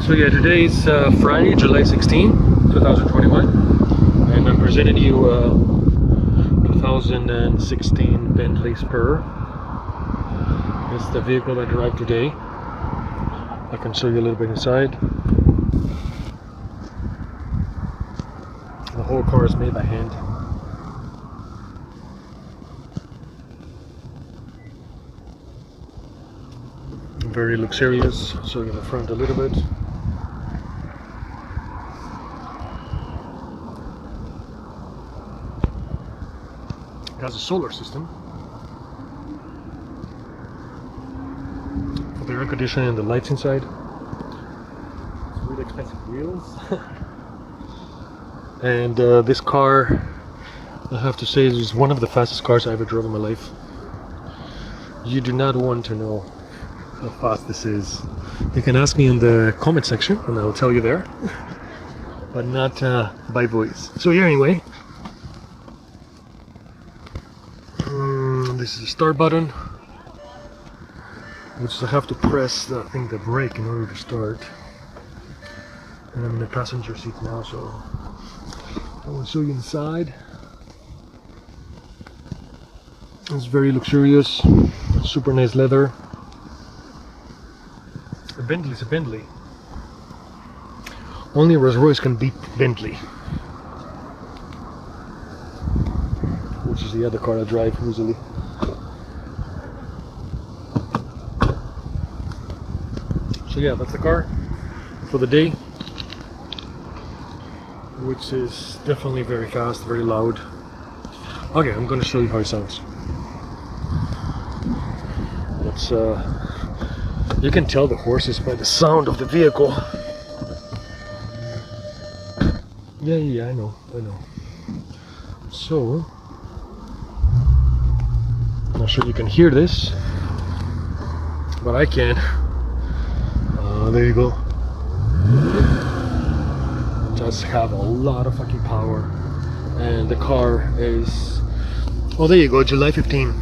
So yeah, today is Friday, July 16, 2021, and I'm presenting you 2016 Bentley Spur. It's the vehicle I drive today. I can show you a little bit inside. The whole car is made by hand. Very luxurious. I'll show you the front a little bit. It has a solar system for the air conditioning and the lights inside. It's really expensive wheels. And this car, I have to say, is one of the fastest cars I ever drove in my life. You do not want to know how fast this is. You can ask me in the comment section and I'll tell you there, but not by voice. So yeah, anyway, this is the start button, which I have to press the brake in order to start. And I'm in the passenger seat now, so I will show you inside. It's very luxurious, super nice leather. A Bentley is a Bentley. Only Rolls-Royce can beat Bentley, which is the other car I drive usually. So yeah, that's the car for the day, which is definitely very fast, very loud. Okay, I'm going to show you how it sounds. Let's you can tell the horses by the sound of the vehicle. Yeah, I know. So, I'm not sure you can hear this, but I can. There you go. It does have a lot of fucking power, and the car is, oh, there you go, July 15.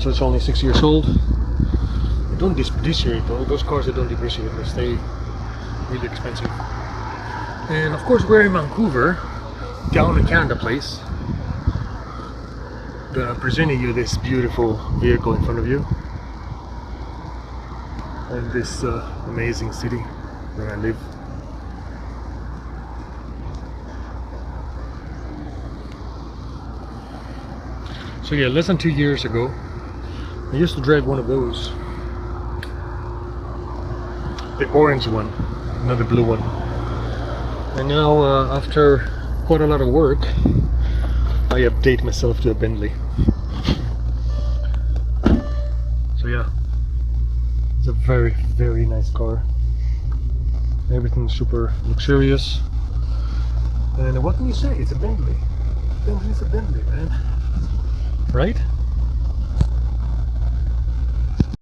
So it's only 6 years old. They don't depreciate though. Those cars that don't depreciate, they stay really expensive. And of course, we're in Vancouver, down in Canada place. I'm presenting you this beautiful vehicle in front of you, and this amazing city where I live. So yeah, less than 2 years ago, I used to drive one of those. The orange one, not the blue one. And now, after quite a lot of work, I update myself to a Bentley. So yeah, it's a very, very nice car. Everything's super luxurious. And what can you say? It's a Bentley. Bentley's a Bentley, man. Right?